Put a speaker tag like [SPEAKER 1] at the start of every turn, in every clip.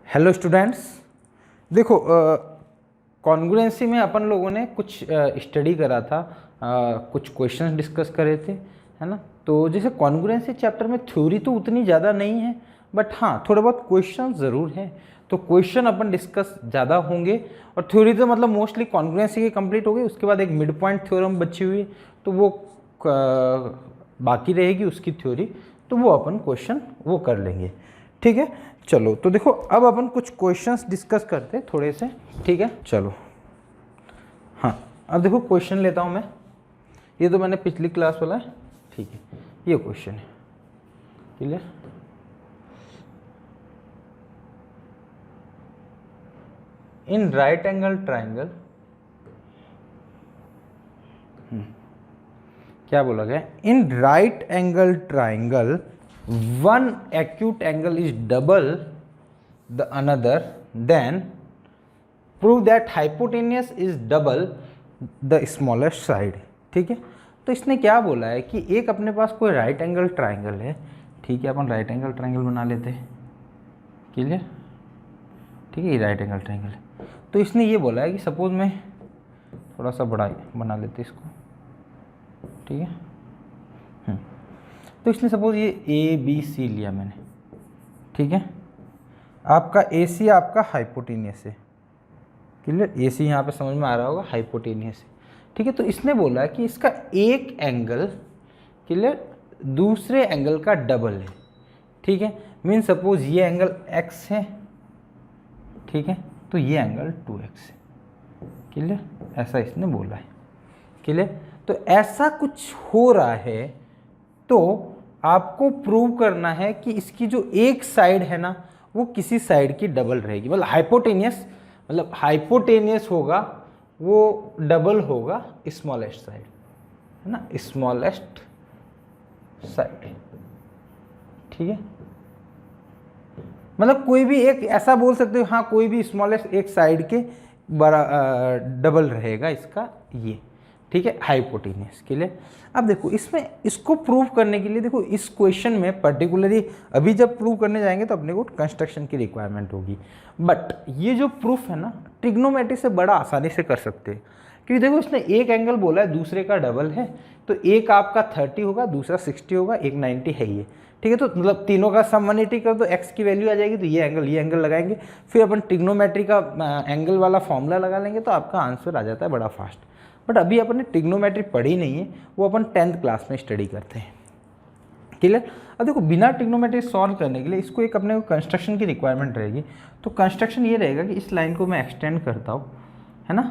[SPEAKER 1] Hello students, देखो congruency में अपन लोगों ने कुछ स्टडी करा था, कुछ क्वेश्चंस डिस्कस करे थे, है ना। तो जैसे कॉन्ग्रुएंसी चैप्टर में थ्योरी तो उतनी ज़्यादा नहीं है, बट हाँ थोड़े बहुत क्वेश्चन ज़रूर हैं। तो क्वेश्चन अपन डिस्कस ज़्यादा होंगे और थ्योरी तो मतलब मोस्टली कॉन्ग्रुएंसी की कंप्लीट हो गई। उसके बाद एक मिड पॉइंट थ्योरम बची हुई है, तो वो बाकी रहेगी उसकी थ्योरी, तो वो अपन क्वेश्चन वो कर लेंगे, ठीक है। चलो तो देखो अब अपन कुछ क्वेश्चंस डिस्कस करते हैं थोड़े से, ठीक है। चलो हाँ, अब देखो क्वेश्चन लेता हूँ मैं। ये तो मैंने पिछली क्लास वाला है, ठीक है। ये क्वेश्चन है, clear. In right angle triangle, क्या बोला गया, in right angle triangle one acute angle is double the another, then prove that hypotenuse is double the smallest side, ठीक है। तो इसने क्या बोला है कि एक अपने पास कोई राइट एंगल ट्राइंगल है, ठीक है। अपन राइट एंगल ट्राइंगल बना लेते हैं, क्लियर, ठीक है। ये राइट एंगल ट्राइंगल है। तो इसने ये बोला है कि सपोज मैं थोड़ा सा बड़ा बना लेते इसको, ठीक है। तो इसने सपोज ये ए बी सी लिया मैंने, ठीक है। आपका ए सी आपका हाइपोटेनियस है, क्लियर। ए सी यहाँ पे समझ में आ रहा होगा, हाइपोटेनियस है, ठीक है। तो इसने बोला कि इसका एक एंगल, क्लियर, दूसरे एंगल का डबल है, ठीक है। मीन सपोज ये एंगल x है, ठीक है, तो ये एंगल 2x है, क्लियर। ऐसा इसने बोला है, क्लियर। तो ऐसा कुछ हो रहा है, तो आपको प्रूव करना है कि इसकी जो एक साइड है ना, वो किसी साइड की डबल रहेगी। मतलब हाइपोटेनियस होगा, वो डबल होगा स्मॉलेस्ट साइड, है ना, स्मॉलेस्ट साइड, ठीक है। मतलब कोई भी एक ऐसा बोल सकते हो, हाँ कोई भी स्मॉलेस्ट एक साइड के बड़ा डबल रहेगा इसका ये, ठीक है, हाइपोटेनियस के लिए। अब देखो इसमें इसको प्रूव करने के लिए, देखो इस क्वेश्चन में पर्टिकुलरली अभी जब प्रूव करने जाएंगे तो अपने को कंस्ट्रक्शन की रिक्वायरमेंट होगी, बट ये जो प्रूफ है ना ट्रिग्नोमेट्री से बड़ा आसानी से कर सकते हैं। क्योंकि देखो इसने एक एंगल बोला है, दूसरे का डबल है, तो एक आपका 30 होगा, दूसरा 60 होगा, एक 90 है ये, ठीक है। तो मतलब तीनों का सम 180 कर दो, एक्स की वैल्यू आ जाएगी, तो ये एंगल लगाएंगे, फिर अपन ट्रिग्नोमेट्री का एंगल वाला फॉर्मूला लगा लेंगे, तो आपका आंसर आ जाता है बड़ा फास्ट। बट अभी अपन ने ट्रिग्नोमेट्री पढ़ी नहीं है, वो अपन 10th क्लास में स्टडी करते हैं, क्लियर। अब देखो बिना ट्रिग्नोमेट्री सॉल्व करने के लिए इसको एक अपने को कंस्ट्रक्शन की रिक्वायरमेंट रहेगी। तो कंस्ट्रक्शन ये रहेगा कि इस लाइन को मैं एक्सटेंड करता हूँ, है ना,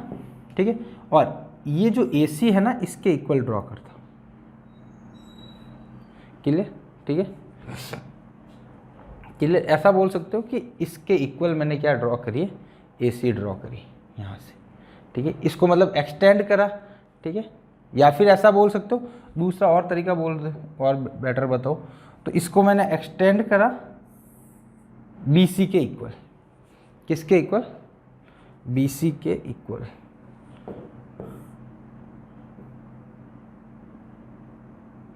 [SPEAKER 1] ठीक है, और ये जो ए सी है ना इसके इक्वल ड्रॉ करता हूँ, क्लियर, ठीक है, क्लियर। ऐसा बोल सकते हो कि इसके इक्वल मैंने क्या ड्रॉ करी है, ए सी ड्रॉ करी यहाँ से, ठीक है। इसको मतलब एक्सटेंड करा, ठीक है। या फिर ऐसा बोल सकते हो, दूसरा और तरीका बोल दो और बेटर बताओ, तो इसको मैंने एक्सटेंड करा बी सी के इक्वल, किसके इक्वल, बी सी के इक्वल,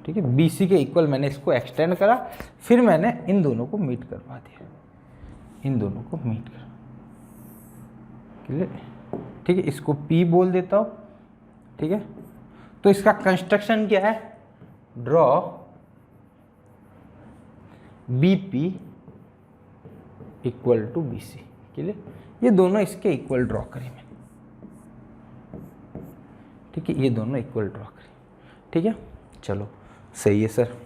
[SPEAKER 1] ठीक है। बी सी के इक्वल मैंने इसको एक्सटेंड करा, फिर मैंने इन दोनों को मीट करवा दिया, इन दोनों को मीट कर, क्लियर, ठीक है। इसको P बोल देता हूँ, ठीक है। तो इसका कंस्ट्रक्शन क्या है, draw BP equal to BC, clear. ये दोनों इसके इक्वल ड्रॉ करें मैंने, ठीक है, ये दोनों इक्वल ड्रॉ करें, ठीक है। चलो सही है सर।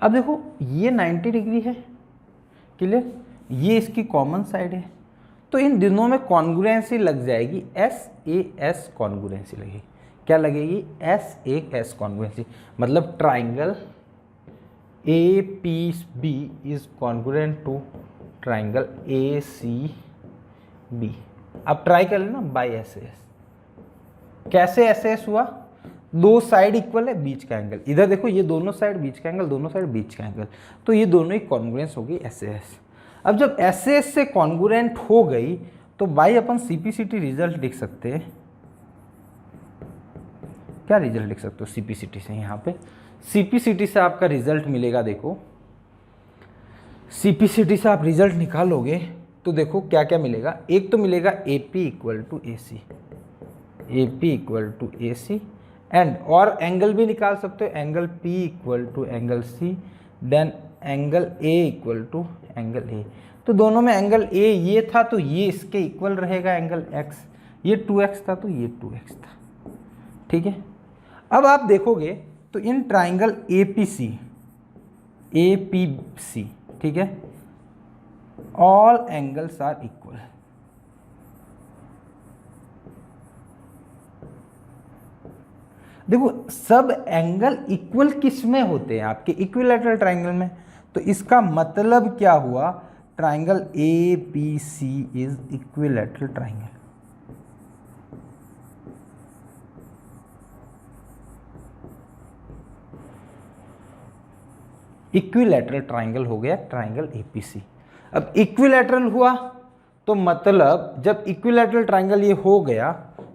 [SPEAKER 1] अब देखो ये 90 डिग्री है, क्लियर, ये इसकी कॉमन साइड है, तो इन दिनों में कॉन्ग्रुएंसी लग जाएगी, SAS कॉन्ग्रुएंसी लगेगी। क्या लगेगी, SAS कॉन्ग्रुएंसी, मतलब triangle APB is congruent to triangle ACB। अब ट्राई कर लेना बाय SAS। कैसे SAS हुआ, दो साइड इक्वल है, बीच का एंगल, इधर देखो ये दोनों साइड बीच का एंगल, दोनों साइड बीच का एंगल, तो ये दोनों ही कॉन्ग्रुएंस होगी SAS। अब जब SAS से कॉन्ग्रुएंट हो गई तो बाई अपन CPCT रिजल्ट लिख सकते हैं, क्या रिजल्ट लिख सकते हो सीपीसीटी से, यहाँ पे CPCT से आपका रिजल्ट मिलेगा। देखो CPCT से आप रिजल्ट निकालोगे तो देखो क्या क्या मिलेगा। एक तो मिलेगा AP equal to AC, AP equal to AC and और एंगल भी निकाल सकते हो, angle P equal to angle C, then angle A equal to angle A। तो दोनों में एंगल A ये था तो ये इसके इक्वल रहेगा एंगल X, ये 2x था तो ये 2x था, ठीक है। अब आप देखोगे तो इन ट्राइंगल APC, ठीक है, ऑल एंगल्स आर इक्वल। देखो सब एंगल इक्वल किस में होते हैं? आपके इक्विलैटरल ट्राइंगल में। तो इसका मतलब क्या हुआ? Triangle APC is equilateral triangle. Equilateral triangle हो गया ट्राइंगल APC। अब इक्विलैटरल हुआ तो मतलब जब इक्विलैटरल ट्राइंगल ये हो गया,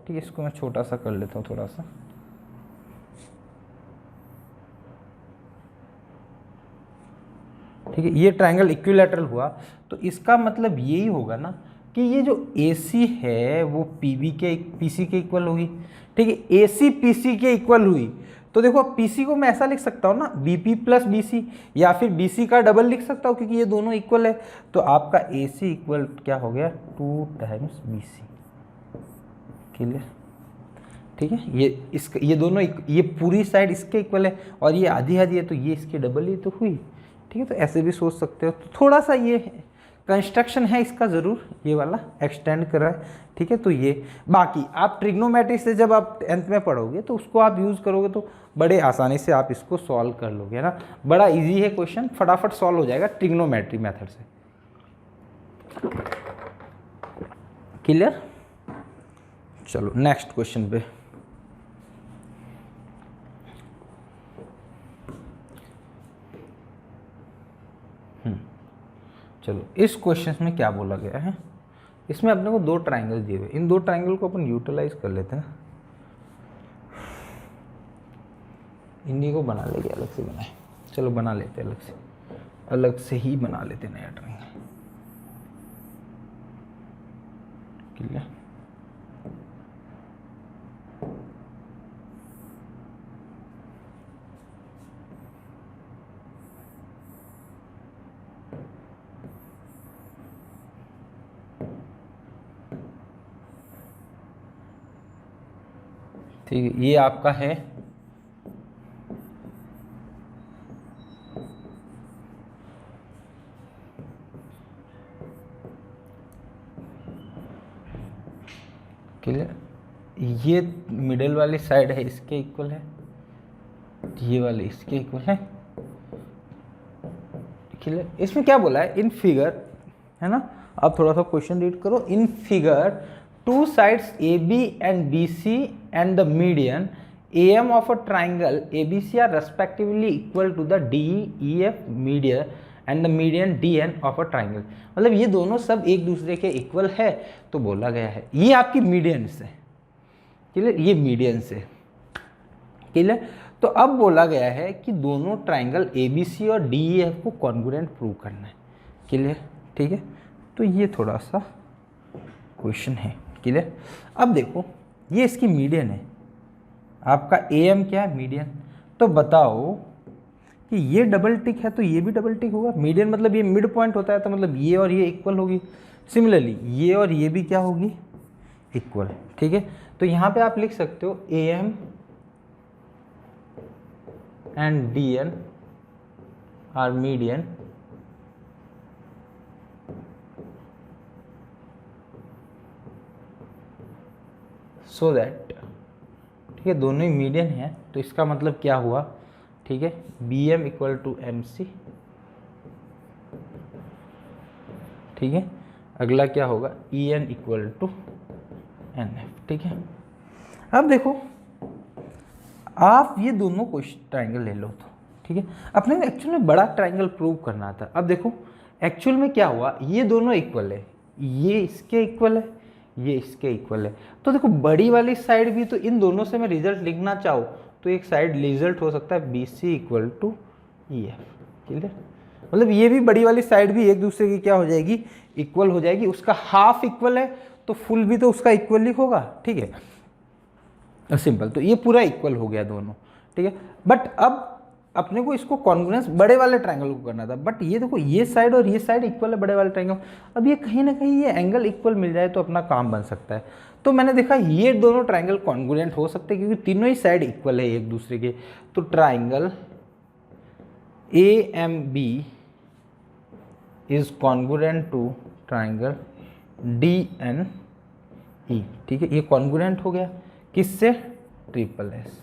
[SPEAKER 1] ठीक है, इसको मैं छोटा सा कर लेता हूं थोड़ा सा, ठीक है, ये ट्राइंगल इक्विलैटरल हुआ तो इसका मतलब यही होगा ना कि ये जो AC है वो PC के इक्वल होगी, ठीक है। AC PC के इक्वल हुई तो देखो अब PC को मैं ऐसा लिख सकता हूँ ना, BP प्लस BC, या फिर BC का डबल लिख सकता हूँ क्योंकि ये दोनों इक्वल है। तो आपका AC इक्वल क्या हो गया? 2 टाइम्स BC, क्लियर, ठीक है। ये दोनों ये पूरी साइड इसके इक्वल है और ये आधी आधी है तो ये इसकी डबल ही तो हुई, ठीक है। तो ऐसे भी सोच सकते हो। तो थोड़ा सा ये कंस्ट्रक्शन है इसका ज़रूर, ये वाला एक्सटेंड कर रहा है, ठीक है। तो ये बाकी आप ट्रिग्नोमेट्री से जब आप 10th में पढ़ोगे तो उसको आप यूज़ करोगे तो बड़े आसानी से आप इसको सॉल्व कर लोगे, है ना। बड़ा इजी है क्वेश्चन, फटाफट सॉल्व हो जाएगा ट्रिग्नोमेट्री मेथड से, क्लियर। चलो नेक्स्ट क्वेश्चन पे। चलो इस क्वेश्चन में क्या बोला गया है, इसमें अपने को 2 ट्राइंगल दिए हुए, इन 2 ट्राइंगल को अपन यूटिलाइज कर लेते हैं। इन्हीं को बना लेंगे, अलग से बनाए, चलो बना लेते हैं अलग से ही बना लेते नया ट्राइंगल, क्लियर। ठीक है, ये आपका है क्लियर। ये मिडिल वाली साइड है इसके इक्वल है, ये वाले इसके इक्वल है, क्लियर। इसमें क्या बोला है? इन फिगर, है ना, आप थोड़ा सा क्वेश्चन रीड करो। In figure 2 sides AB and BC and the median AM of a triangle ABC are respectively equal to the DEF median and the median DN of a triangle। मतलब ये दोनों सब एक दूसरे के इक्वल है। तो बोला गया है ये आपकी मीडियन से, क्लियर, ये मीडियन से, क्लियर। तो अब बोला गया है कि दोनों ट्राइंगल ABC और DEF को कॉन्ग्रुएंट प्रूव करना है, क्लियर, ठीक है। तो ये थोड़ा सा क्वेश्चन है, क्लियर। अब देखो ये इसकी मीडियन है, आपका AM क्या है? मीडियन। तो बताओ कि ये डबल टिक है तो ये भी डबल टिक होगा। मीडियन मतलब ये मिड पॉइंट होता है, तो मतलब ये और ये इक्वल होगी। सिमिलरली ये और ये भी क्या होगी? इक्वल, ठीक है। तो यहाँ पे आप लिख सकते हो AM and DN are median so that, ठीक है, दोनों ही मीडियन है। तो इसका मतलब क्या हुआ? ठीक है, BM इक्वल टू MC, ठीक है। अगला क्या होगा? EN इक्वल टू NF, ठीक है। अब देखो आप ये दोनों क्वेश्चन ट्राइंगल ले लो तो, ठीक है। अपने को एक्चुअल में बड़ा ट्राइंगल प्रूव करना था। अब देखो एक्चुअल में क्या हुआ, ये दोनों इक्वल है, ये इसके इक्वल है, ये इसके इक्वल है। तो देखो बड़ी वाली साइड भी, तो इन दोनों से मैं रिजल्ट लिखना चाहूँ तो एक साइड रिजल्ट हो सकता है BC equal to EF। Clear? मतलब ये भी बड़ी वाली साइड भी एक दूसरे की क्या हो जाएगी, इक्वल हो जाएगी। उसका हाफ इक्वल है तो फुल भी तो उसका इक्वल ही होगा। ठीक है, सिंपल। तो ये पूरा इक्वल हो गया दोनों। ठीक है, बट अब अपने को इसको कॉन्ग्रुएंस बड़े वाले ट्रायंगल को करना था। बट ये देखो, ये साइड और ये साइड इक्वल है बड़े वाले ट्रायंगल। अब ये कहीं ना कहीं ये एंगल इक्वल मिल जाए तो अपना काम बन सकता है। तो मैंने देखा ये दोनों ट्रायंगल कॉन्ग्रुएंट हो सकते हैं क्योंकि तीनों ही साइड इक्वल है एक दूसरे के। तो triangle AMB is congruent to triangle DNE। ठीक है, ये कॉन्ग्रुएंट हो गया किससे, ट्रिपल एस।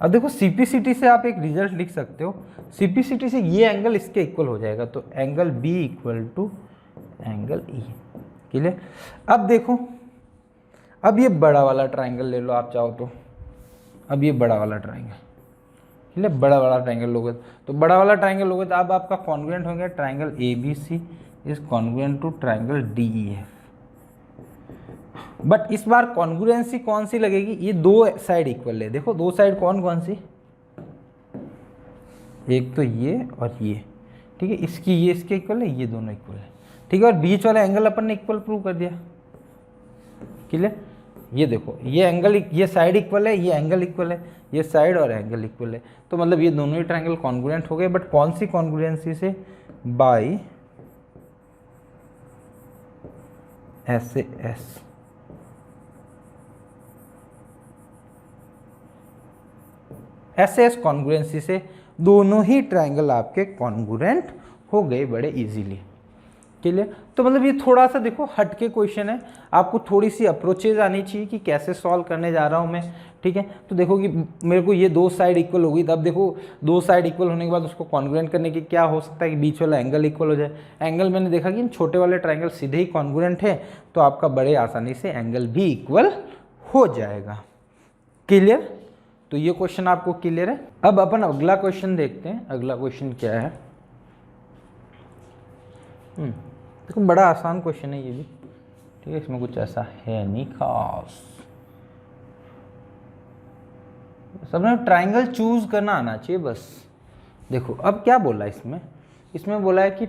[SPEAKER 1] अब देखो सीपीसीटी से आप एक रिजल्ट लिख सकते हो। सीपीसीटी से ये एंगल इसके इक्वल हो जाएगा, तो angle B equal to angle E। Clear? अब देखो, अब ये बड़ा वाला ट्रायंगल ले लो आप चाहो तो। अब ये बड़ा वाला ट्रायंगल, क्लियर? बड़ा वाला ट्रायंगल लोगे तो बड़ा वाला ट्रायंगल लोगे तो अब आपका कॉन्ग्रुएंट हो गया triangle ABC is congruent to triangle DEF। But इस बार कॉन्ग्रुएंसी कौन सी लगेगी, ये दो साइड इक्वल है। देखो दो साइड कौन कौन सी, एक तो ये और ये। ठीक है, इसकी ये इसके इक्वल है, ये दोनों इक्वल है। ठीक है, और बीच वाला एंगल अपन ने इक्वल प्रूव कर दिया। क्लियर? ये देखो, ये एंगल, ये साइड इक्वल है, ये एंगल इक्वल है, ये साइड और एंगल इक्वल है। तो मतलब ये दोनों ही ट्रायंगल कॉन्ग्रुएंट हो गए। बट कौन सी कॉन्ग्रुएंसी से, बाई SAS। SAS कॉन्ग्रुएंसी से दोनों ही ट्रायंगल आपके कॉन्ग्रुएंट हो गए बड़े इजीली। क्लियर? तो मतलब ये थोड़ा सा देखो हटके क्वेश्चन है, आपको थोड़ी सी अप्रोचेज आनी चाहिए कि कैसे सॉल्व करने जा रहा हूँ मैं। ठीक है, तो देखो कि मेरे को ये दो साइड इक्वल हो गई, तब देखो दो साइड इक्वल होने के बाद उसको कॉन्ग्रुएंट करने की क्या हो सकता है कि बीच वाला एंगल इक्वल हो जाए। एंगल मैंने देखा कि इन छोटे वाले ट्रायंगल सीधे ही कॉन्ग्रुएंट है, तो आपका बड़े आसानी से एंगल भी इक्वल हो जाएगा। क्लियर? तो ये क्वेश्चन आपको क्लियर है। अब अपन अगला क्वेश्चन देखते हैं। अगला क्वेश्चन क्या है, देखो बड़ा आसान क्वेश्चन है ये भी। ठीक है, इसमें कुछ ऐसा है नहीं खास। सबने ट्रायंगल चूज करना आना चाहिए बस। देखो अब क्या बोला इसमें, इसमें बोला है कि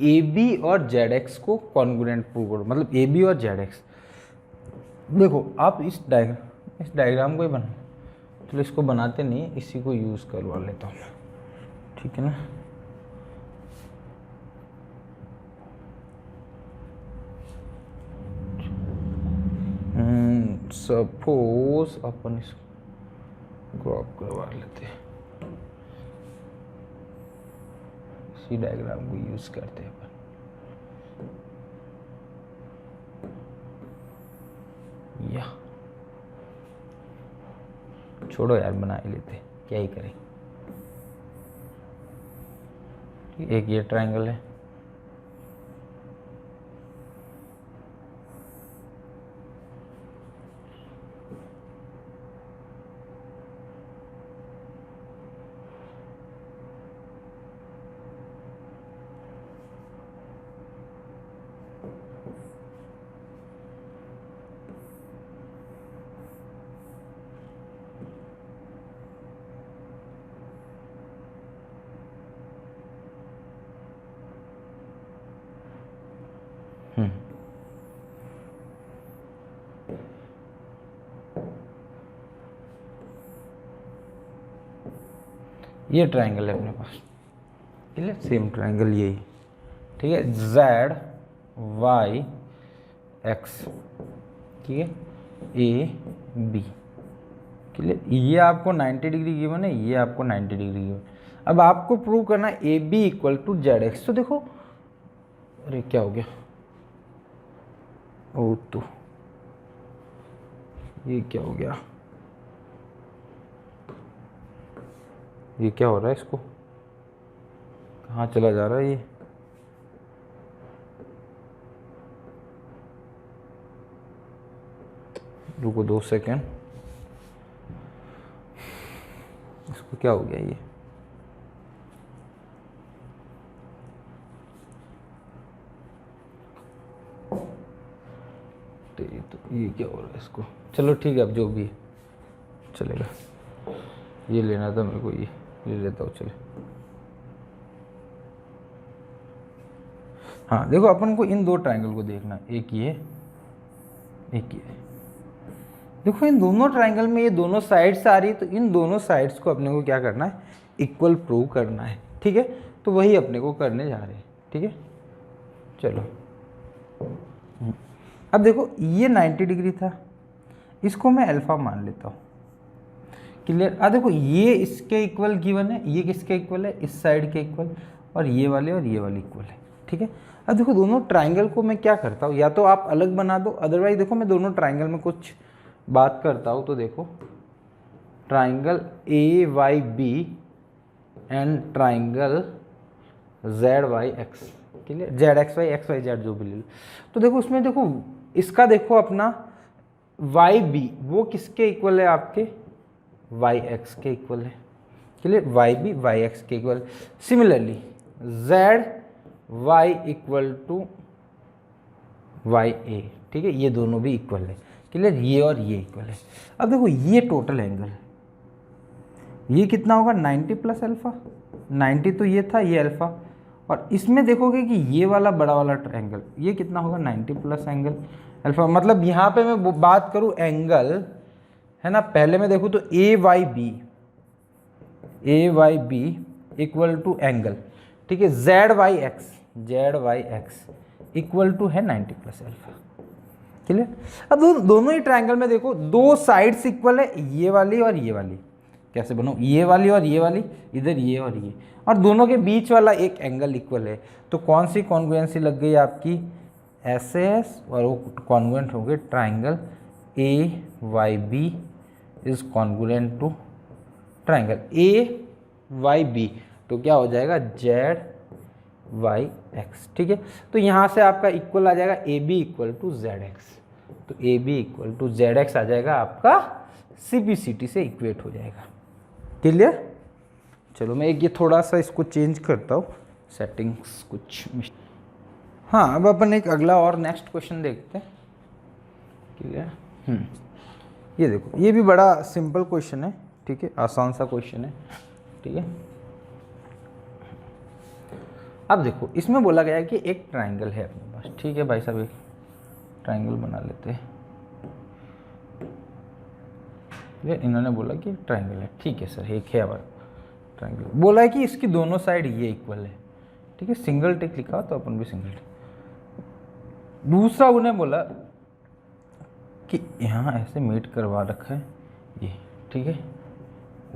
[SPEAKER 1] AB और ZX को कॉन्ग्रुएंट प्रूव करो, मतलब AB और ZX। देखो आप इस डायग्राम को ही बना, तो इसको बनाते नहीं, इसी को यूज करवा लेता हूँ। ठीक है ना, सपोज अपन इसको क्रॉप करवा लेते हैं, इसी डायग्राम को यूज करते हैं अपन। या छोड़ो यार, बना ही लेते, क्या ही करें। एक ये ट्रायंगल है, ये ट्रायंगल है अपने पास। ठीक है, सेम ट्रायंगल यही। ठीक है, Z Y X, ठीक है, AB। क्लियर? ये आपको 90 डिग्री गिवन है, ये आपको 90 डिग्री गिवन। अब आपको प्रूव करना है AB इक्वल टू ZX। तो देखो, अरे क्या हो गया, ओ तो ये क्या हो गया, ये क्या हो रहा है, इसको कहाँ चला जा रहा है ये। रुको 2 सेकेंड, इसको क्या हो गया ये, तो ये क्या हो रहा है इसको, चलो ठीक है अब जो भी है चलेगा। ये लेना था मेरे को, ये ले लेता हूँ चलो। हाँ देखो अपन को इन दो ट्रायंगल को देखना, एक ये एक ये। देखो इन दोनों ट्रायंगल में ये दोनों साइड्स आ रही है, तो इन दोनों साइड्स को अपने को क्या करना है, इक्वल प्रूव करना है। ठीक है, तो वही अपने को करने जा रहे हैं। ठीक है चलो। अब देखो ये 90 डिग्री था, इसको मैं अल्फा मान लेता हूँ। क्लियर। अब देखो ये इसके इक्वल गिवन है, ये किसके इक्वल है, इस साइड के इक्वल, और ये वाले इक्वल है। ठीक है। अब देखो दोनों ट्राइंगल को मैं क्या करता हूँ, या तो आप अलग बना दो, अदरवाइज देखो मैं दोनों ट्राइंगल में कुछ बात करता हूँ। तो देखो triangle A Y B and triangle Z Y X, clear, Z X Y Z जो भी ले लो। तो देखो उसमें देखो इसका देखो अपना वाई बी वो किसके इक्वल है, आपके वाई एक्स के इक्वल है। Clear, Y B Y X के equal. Similarly Z Y equal to Y A, ठीक है, ये दोनों भी इक्वल है। क्लियर, ये और ये इक्वल है। अब देखो ये टोटल एंगल, ये कितना होगा 90 प्लस अल्फा, 90 तो ये था, ये अल्फा, और इसमें देखोगे कि ये वाला बड़ा वाला ट्रायंगल ये कितना होगा 90 प्लस एंगल अल्फा। मतलब यहाँ पे मैं बात करूँ एंगल है ना, पहले मैं देखूँ तो A Y B equal to angle, ठीक है, Z Y X equal to है 90 प्लस अल्फा। क्लियर। अब दोनों ही ट्रायंगल में देखो दो साइड्स इक्वल है, ये वाली और ये वाली। कैसे बनाओ, ये वाली और ये वाली, इधर ये और दोनों के बीच वाला एक एंगल इक्वल है। तो कौन सी कॉन्ग्रुएंसी लग गई आपकी, एस और वो कॉन्ग्रुएंट हो गए triangle A Y B is congruent to triangle A Y B. तो क्या हो जाएगा जेड वाई एक्स। ठीक है, तो यहाँ से आपका इक्वल आ जाएगा A B equal to Z X. तो A B equal to Z X आ जाएगा आपका, CPCT से इक्वेट हो जाएगा। क्लियर। चलो मैं एक ये थोड़ा सा इसको चेंज करता हूँ, सेटिंग्स कुछ। हाँ अब अपन एक अगला और नेक्स्ट क्वेश्चन देखते हैं। क्लियर। ये देखो ये भी बड़ा सिंपल क्वेश्चन है, ठीक है, आसान सा क्वेश्चन है। ठीक है, अब देखो इसमें बोला गया है कि एक ट्राइंगल है अपने पास। ठीक है भाई साहब, एक ट्राइंगल बना लेते हैं। ये इन्होंने बोला कि ट्राइंगल है, ठीक है सर, एक है हमारा ट्राइंगल। बोला है कि इसकी दोनों साइड ये इक्वल है। ठीक है, सिंगल टिक लिखा तो अपन भी सिंगल टिक। दूसरा उन्हें बोला कि यहाँ ऐसे मीट करवा रखा है ये, ठीक है,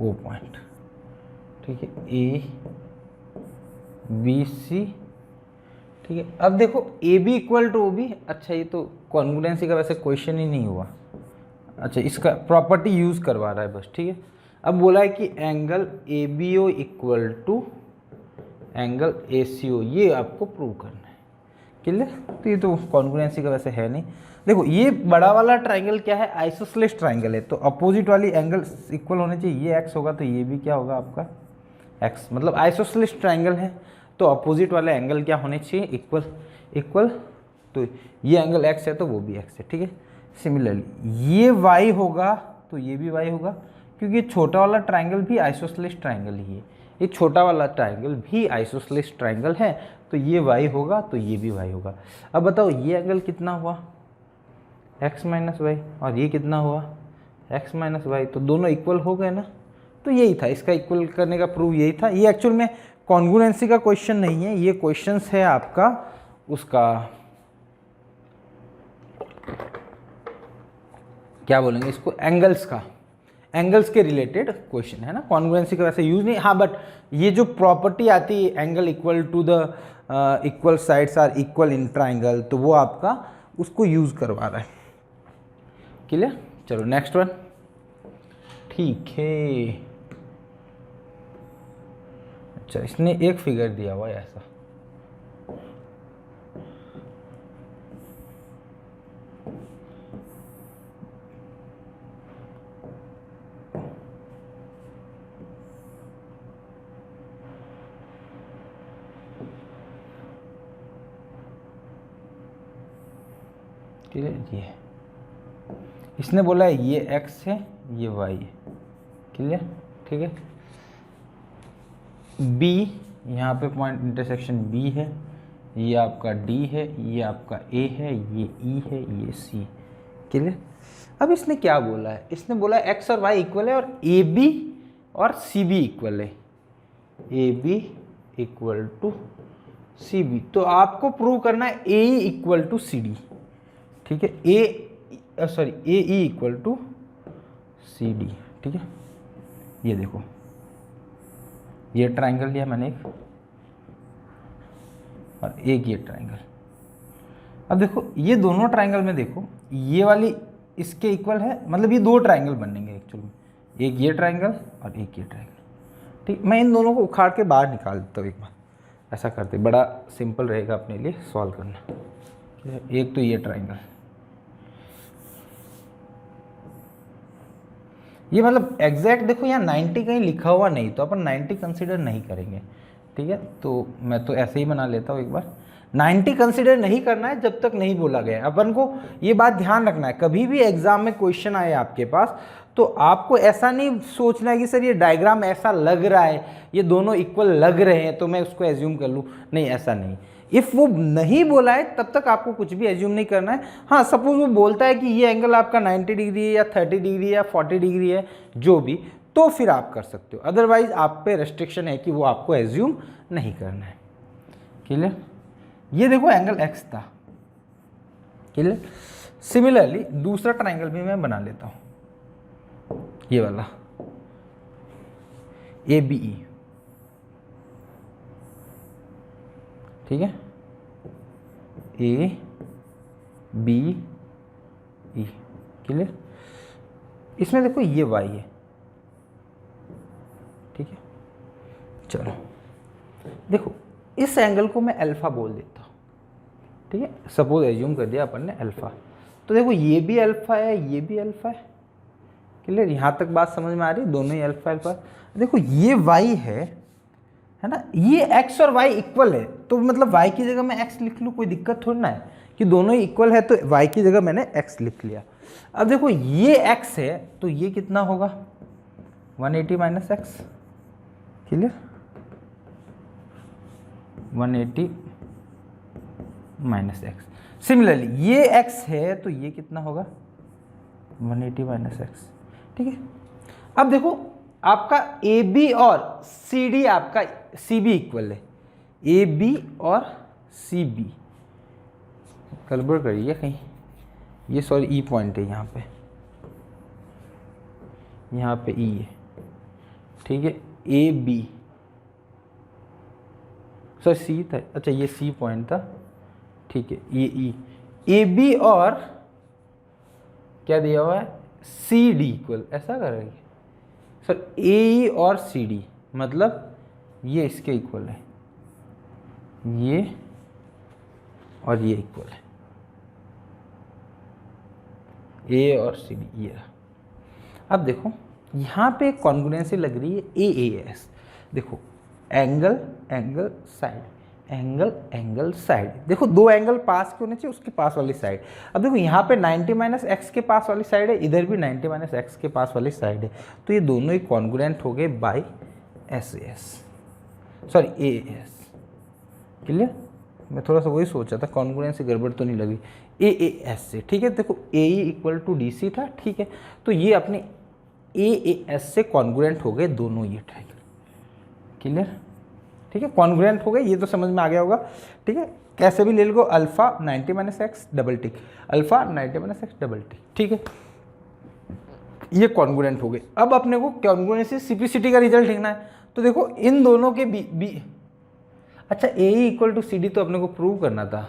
[SPEAKER 1] ओ पॉइंट, ठीक है, ए बी सी। ठीक है, अब देखो A B equal to O B. अच्छा ये तो कॉन्ग्रुएंसी का वैसे क्वेश्चन ही नहीं हुआ। अच्छा इसका प्रॉपर्टी यूज करवा रहा है बस। ठीक है, अब बोला है कि angle A B O equal to angle A C O, ये आपको प्रूव करना है। क्लियर। तो ये तो कॉन्ग्रुएंसी का वैसे है नहीं। देखो ये बड़ा वाला ट्राइंगल क्या है, आइसोसेलेस ट्राइंगल है, तो अपोजिट वाली एंगल इक्वल होने चाहिए। ये एक्स होगा तो ये भी क्या होगा आपका एक्स, मतलब आइसोसेलेस ट्राइंगल है तो अपोजिट वाले एंगल क्या होने चाहिए, इक्वल। तो ये एंगल एक्स है तो वो भी एक्स है। ठीक है, सिमिलरली ये y होगा तो ये भी y होगा, क्योंकि छोटा वाला ट्राइंगल भी आइसोसेलेस ट्राइंगल ही है, ये छोटा वाला ट्राइंगल भी आइसोसेलेस ट्राइंगल है, तो ये y होगा तो ये भी y होगा। अब बताओ ये एंगल कितना हुआ x माइनस वाई, और ये कितना हुआ x माइनस वाई, तो दोनों इक्वल हो गए ना। तो यही था इसका इक्वल करने का प्रूफ, यही था। ये एक्चुअल में कॉन्ग्रुएंसी का क्वेश्चन नहीं है, ये क्वेश्चन है आपका उसका क्या बोलेंगे इसको, एंगल्स का, एंगल्स के रिलेटेड क्वेश्चन है ना। कॉन्ग्रुएंसी का वैसे यूज नहीं। हाँ बट ये जो प्रॉपर्टी आती है angle equal to the equal sides are equal in triangle, तो वो आपका उसको यूज करवा रहा है। क्लियर। चलो नेक्स्ट वन। ठीक है, अच्छा इसने एक फिगर दिया हुआ है ऐसा, ये इसने बोला है ये x है, ये y है, क्लियर, ठीक है। B, यहाँ पे पॉइंट इंटरसेक्शन B है, ये आपका D है, ये आपका A है, ये E है, ये C, क्लियर। अब इसने क्या बोला है, इसने बोला है x और y इक्वल है और AB और CB इक्वल है, AB इक्वल टू CB। तो आपको प्रूव करना है AE इक्वल टू CD, ठीक है, AE इक्वल टू CD, ठीक है। ये देखो, ये ट्राइंगल लिया मैंने एक, और एक ये ट्राइंगल। अब देखो ये दोनों ट्राइंगल में देखो, ये वाली इसके इक्वल है, मतलब ये दो ट्राइंगल बनेंगे एक्चुअली में, एक ये ट्राइंगल और एक ये ट्राइंगल, ठीक। मैं इन दोनों को उखाड़ के बाहर निकाल देता हूँ एक बार, ऐसा करते बड़ा सिंपल रहेगा अपने लिए सॉल्व करना। एक तो ये ट्राइंगल, ये मतलब एग्जैक्ट देखो यहाँ 90 कहीं लिखा हुआ नहीं, तो अपन 90 कंसीडर नहीं करेंगे, ठीक है। तो मैं तो ऐसे ही बना लेता हूँ एक बार, 90 कंसीडर नहीं करना है जब तक नहीं बोला गया। अपन को ये बात ध्यान रखना है, कभी भी एग्जाम में क्वेश्चन आए आपके पास, तो आपको ऐसा नहीं सोचना है कि सर ये डायग्राम ऐसा लग रहा है, ये दोनों इक्वल लग रहे हैं तो मैं उसको एज्यूम कर लूँ, नहीं, ऐसा नहीं। इफ़ वो नहीं बोला है तब तक आपको कुछ भी एज्यूम नहीं करना है। हाँ, सपोज वो बोलता है कि ये एंगल आपका 90 डिग्री है या 30 डिग्री है या 40 डिग्री है, जो भी, तो फिर आप कर सकते हो, अदरवाइज आप पे रेस्ट्रिक्शन है कि वो आपको एज्यूम नहीं करना है, क्लियर। ये देखो एंगल x था, क्लियर। सिमिलरली दूसरा ट्राइंगल भी मैं बना लेता हूँ, ये वाला ABE, ठीक है, ABE, क्लियर। इसमें देखो ये y है, ठीक है। चलो देखो, इस एंगल को मैं अल्फा बोल देता हूँ, ठीक है, सपोज एज्यूम कर दिया अपन ने अल्फा। तो देखो ये भी अल्फा है, ये भी अल्फा है, क्लियर। यहाँ तक बात समझ में आ रही, दोनों ही अल्फा अल्फा। देखो ये y है ना, ये x और y इक्वल है, तो मतलब y की जगह मैं x लिख लूँ, कोई दिक्कत थोड़ी ना है, कि दोनों ही इक्वल है तो y की जगह मैंने x लिख लिया। अब देखो ये x है तो ये कितना होगा, 180 minus x, clear, 180 minus x. Similarly ये x है तो ये कितना होगा, 180 माइनस एक्स, ठीक है। अब देखो आपका AB और CD, आपका CB इक्वल है, AB और CB, गड़बड़ करिए कहीं, ये सॉरी E पॉइंट है यहाँ पे E है, ठीक है, AB, सर C था, अच्छा ये C पॉइंट था, ठीक है, ये E, AB और क्या दिया हुआ है, CD इक्वल, ऐसा करेंगे सर, AE और CD, मतलब ये इसके इक्वल है, ये और ये इक्वल है, A और CD, ये रहा। अब देखो यहाँ पे कॉन्ग्रुएंसी लग रही है AAS, देखो angle angle side, angle angle side, देखो दो एंगल पास के होने चाहिए, उसके पास वाली साइड। अब देखो यहाँ पे 90 माइनस एक्स के पास वाली साइड है, इधर भी 90 माइनस एक्स के पास वाली साइड है, तो ये दोनों ही कॉन्ग्रुएंट हो गए by SAS, sorry AAS, clear. मैं थोड़ा सा वही सोचा था, कॉन्ग्रुएंसी गड़बड़ तो नहीं लगी, AAS से, ठीक है। देखो AE इक्वल टू DC था, ठीक है, तो ये अपने AAS से कॉन्ग्रुएंट हो गए दोनों ये ट्रायंगल, क्लियर, ठीक है, कॉन्ग्रुएंट हो गए, ये तो समझ में आ गया होगा, ठीक है। कैसे भी ले लो, alpha 90 minus X double tick, alpha 90 minus X double tick, ठीक है, ये कॉन्ग्रुएंट हो गए। अब अपने को कॉन्ग्रुएंसी सिंप्लिसिटी का रिजल्ट लिखना है, तो देखो इन दोनों के बी अच्छा AE इक्वल टू CD तो अपने को प्रूव करना था,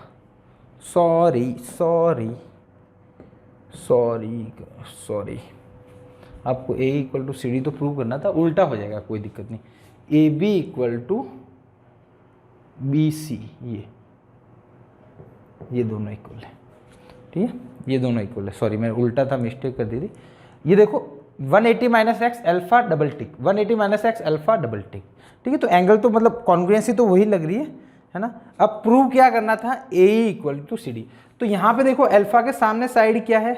[SPEAKER 1] सॉरी आपको AE इक्वल टू CD तो प्रूव करना था, उल्टा हो जाएगा, कोई दिक्कत नहीं, AB इक्वल टू BC, ये दोनों इक्वल है, ठीक है, ये दोनों इक्वल है, सॉरी मैं उल्टा था, मिस्टेक कर दी थी। ये देखो 180 minus x alpha double tick, 180 minus x alpha double tick, ठीक है। तो एंगल तो मतलब कॉन्ग्रुएंसी तो वही लग रही है ना। अब प्रूव क्या करना था, AE इक्वल टू CD, तो यहाँ पे देखो अल्फा के सामने साइड क्या है,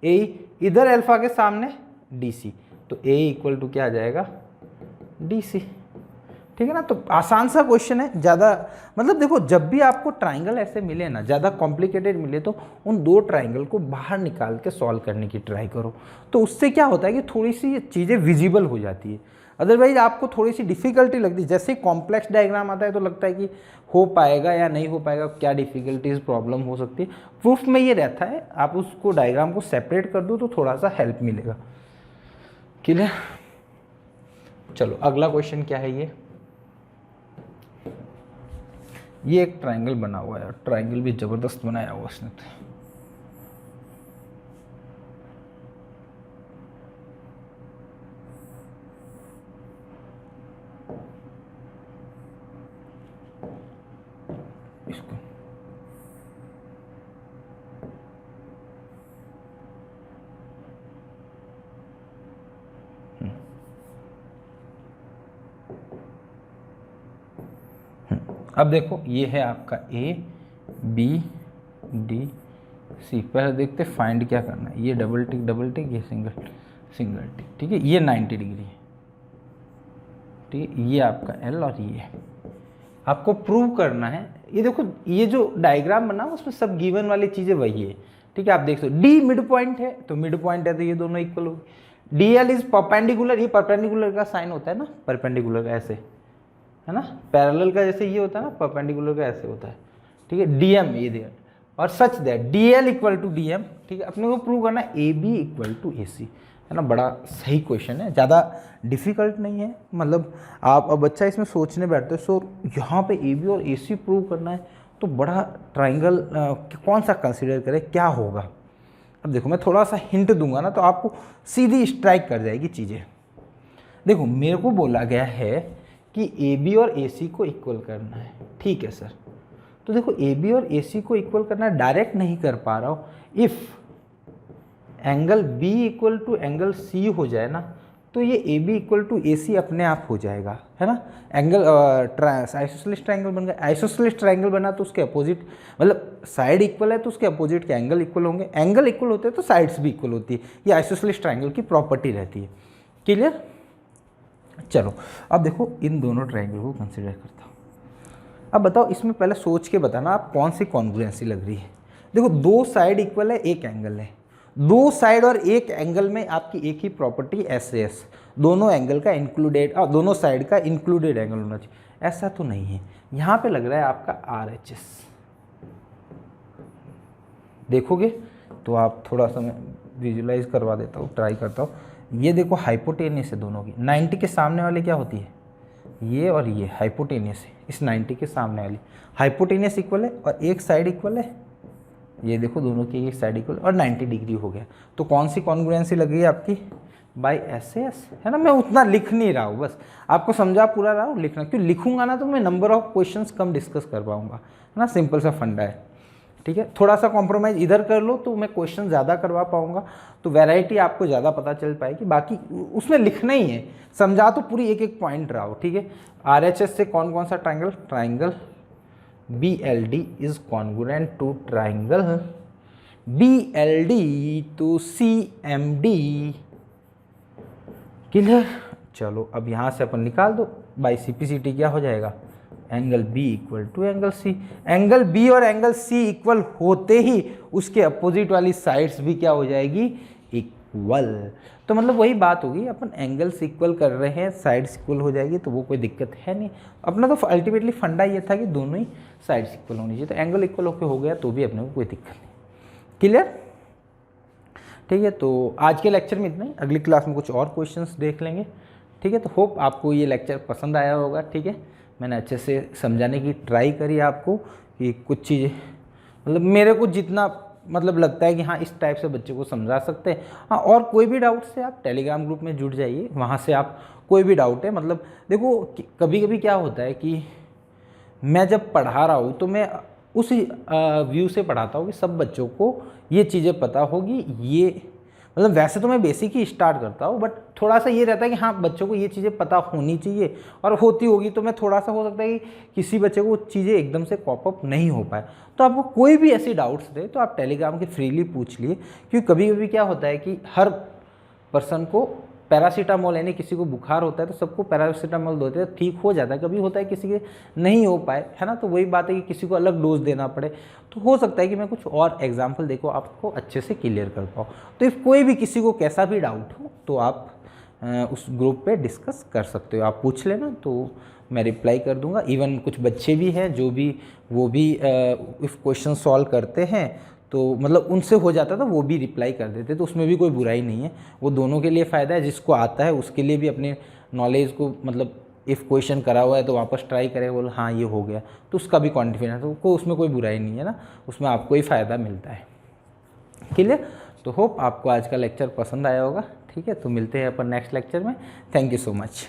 [SPEAKER 1] ए इधर अल्फा के सामने डी सी, तो ए इक्वल टू क्या आ जाएगा डी सी, ठीक है ना। तो आसान सा क्वेश्चन है, ज़्यादा मतलब देखो जब भी आपको ट्राइंगल ऐसे मिले ना, ज़्यादा कॉम्प्लिकेटेड मिले, तो उन दो ट्राइंगल को बाहर निकाल के सॉल्व करने की ट्राई करो, तो उससे क्या होता है कि थोड़ी सी चीज़ें विजिबल हो जाती है। अदरवाइज आपको थोड़ी सी डिफिकल्टी लगती है, जैसे कॉम्प्लेक्स डायग्राम आता है तो लगता है कि हो पाएगा या नहीं हो पाएगा, क्या डिफिकल्टीज प्रॉब्लम हो सकती है। प्रूफ में ये रहता है, आप उसको डायग्राम को सेपरेट कर दो तो थोड़ा सा हेल्प मिलेगा। क्लियर? चलो अगला क्वेश्चन क्या है, ये एक ट्राइंगल बना हुआ है, ट्राइंगल भी जबरदस्त बनाया हुआ उसने तो। इसको अब देखो ये है आपका ए बी डी सी। पहले देखते फाइंड क्या करना है, ये डबल टिक ये सिंगल टिक, ठीक है। ये 90 डिग्री है, ठीक है। ये आपका एल और ये आपको प्रूव करना है। ये देखो ये जो डायग्राम बना उसमें सब गिवन वाली चीज़ें वही है, ठीक है। आप देख सकते डी मिड पॉइंट है, तो मिड पॉइंट है तो ये दोनों इक्वल होगी। डी एल इज परपेंडिकुलर, ये परपेंडिकुलर का साइन होता है ना, परपेंडिकुलर का ऐसे है ना, पैरेलल का जैसे ये होता है ना, परपेंडिकुलर का ऐसे होता है, ठीक है। डीएम ये दिया और such that DL equal to DM, ठीक है। अपने को प्रूव करना है A B equal to A C, है ना। बड़ा सही क्वेश्चन है, ज़्यादा डिफिकल्ट नहीं है। मतलब आप अब बच्चा इसमें सोचने बैठते सो यहाँ पे ए बी और ए सी प्रूव करना है, तो बड़ा ट्राइंगल कौन सा कंसिडर करें, क्या होगा। अब देखो मैं थोड़ा सा हिंट दूंगा ना, तो आपको सीधी स्ट्राइक कर जाएगी चीज़ें। देखो मेरे को बोला गया है कि ए बी और ए सी को इक्वल करना है, ठीक है सर। तो देखो ए बी और ए सी को इक्वल करना है, डायरेक्ट नहीं कर पा रहा हूँ। If angle B equal to angle C हो जाए ना, तो ये A B equal to A C अपने आप हो जाएगा, है ना। एंगल आइसोसेलेस ट्राइंगल बन गया। आइसोसेलेस ट्राइंगल बना तो उसके अपोजिट, मतलब साइड इक्वल है तो उसके अपोजिट के एंगल इक्वल होंगे। एंगल इक्वल होते हैं तो साइड्स भी इक्वल होती है। ये आइसोसेलेस ट्राइंगल की प्रॉपर्टी रहती है। क्लियर? चलो अब देखो इन दोनों ट्राइंगल को कंसिडर करता हूँ। अब बताओ इसमें पहले सोच के बताना आप कौन सी कॉन्ग्रुएंसी लग रही है। देखो दो साइड इक्वल है, एक एंगल है। दो साइड और एक एंगल में आपकी एक ही प्रॉपर्टी एस एस, दोनों एंगल का इंक्लूडेड, दोनों साइड का इंक्लूडेड एंगल होना चाहिए। ऐसा तो नहीं है, यहाँ पे लग रहा है आपका आर एच एस। देखोगे तो आप थोड़ा सा मैं विजुलाइज करवा देता हूँ, ट्राई करता हूँ। ये देखो हाइपोटेनियस है दोनों की। 90 के सामने वाले क्या होती है, ये और ये हाइपोटेनियस है। इस 90 के सामने वाली हाइपोटेनियस इक्वल है और एक साइड इक्वल है। ये देखो दोनों की एक साइड इक्वल और 90 डिग्री हो गया। तो कौन सी कॉन्ग्रुएंसी लग रही है आपकी, बाई एस एस, है ना। मैं उतना लिख नहीं रहा हूँ, बस आपको समझा पूरा रहा हूँ लिखना, क्यों लिखूंगा ना तो मैं number of questions come discuss कर पाऊंगा, है ना। सिंपल सा फंडा है, ठीक है। थोड़ा सा कॉम्प्रोमाइज़ इधर कर लो तो मैं क्वेश्चन ज़्यादा करवा पाऊंगा, तो वैरायटी आपको ज़्यादा पता चल पाएगी। बाकी उसमें लिखना ही है, समझा तो पूरी एक एक पॉइंट रहा हो, ठीक है। आरएचएस से कौन कौन सा triangle, triangle BLD is congruent to triangle BLD to CMD। क्लियर? चलो अब यहाँ से अपन निकाल दो, बाई CPCT क्या हो जाएगा, angle B equal to angle C। Angle B और एंगल C इक्वल होते ही उसके अपोजिट वाली साइड्स भी क्या हो जाएगी, इक्वल। तो मतलब वही बात होगी, अपन एंगल्स इक्वल कर रहे हैं, साइड्स इक्वल हो जाएगी, तो वो कोई दिक्कत है नहीं। अपना तो अल्टीमेटली फंडा ये था कि दोनों ही साइड्स इक्वल होनी चाहिए, तो एंगल इक्वल होकर हो गया तो भी अपने को कोई दिक्कत नहीं। क्लियर? ठीक है, तो आज के लेक्चर में इतना ही। अगली क्लास में कुछ और क्वेश्चंस देख लेंगे, ठीक है। तो होप आपको ये लेक्चर पसंद आया होगा, ठीक है। मैंने अच्छे से समझाने की ट्राई करी आपको कि कुछ चीज़ें, मतलब मेरे को जितना मतलब लगता है कि हाँ इस टाइप से बच्चे को समझा सकते हैं। हाँ, और कोई भी डाउट से आप टेलीग्राम ग्रुप में जुड़ जाइए, वहाँ से आप कोई भी डाउट है, मतलब देखो कभी कभी क्या होता है कि मैं जब पढ़ा रहा हूँ तो मैं उस व्यू से पढ़ाता हूँ कि सब बच्चों को ये चीज़ें पता होगी, ये मतलब वैसे तो मैं बेसिक ही स्टार्ट करता हूँ, बट थोड़ा सा ये रहता है कि हाँ बच्चों को ये चीज़ें पता होनी चाहिए, और होती होगी तो मैं थोड़ा सा हो सकता है कि किसी बच्चे को चीज़ें एकदम से कॉप अप नहीं हो पाए। तो आपको कोई भी ऐसी डाउट्स दे तो आप टेलीग्राम के फ्रीली पूछ लिए, क्योंकि कभी कभी क्या होता है कि हर पर्सन को पैरासीटामोल, यानी किसी को बुखार होता है तो सबको पैरासीटामोल देते हैं, ठीक हो जाता है। कभी होता है किसी के नहीं हो पाए, है ना, तो वही बात है कि किसी को अलग डोज देना पड़े। तो हो सकता है कि मैं कुछ और एग्जांपल देखो आपको अच्छे से क्लियर कर पाऊँ। तो इफ़ कोई भी किसी को कैसा भी डाउट हो तो आप उस ग्रुप पे डिस्कस कर सकते हो, आप पूछ लेना, तो मैं रिप्लाई कर दूंगा। इवन कुछ बच्चे भी हैं जो भी वो भी इफ़ क्वेश्चन सॉल्व करते हैं तो मतलब उनसे हो जाता था, वो भी रिप्लाई कर देते, तो उसमें भी कोई बुराई नहीं है। वो दोनों के लिए फ़ायदा है, जिसको आता है उसके लिए भी अपने नॉलेज को, मतलब इफ़ क्वेश्चन करा हुआ है तो वापस ट्राई करे, बोल हाँ ये हो गया, तो उसका भी कॉन्फिडेंस, तो उसमें कोई बुराई नहीं है ना, उसमें आपको ही फ़ायदा मिलता है। क्लियर? तो होप आपको आज का लेक्चर पसंद आया होगा। ठीक है, तो मिलते हैं अपन नेक्स्ट लेक्चर में। Thank you so much.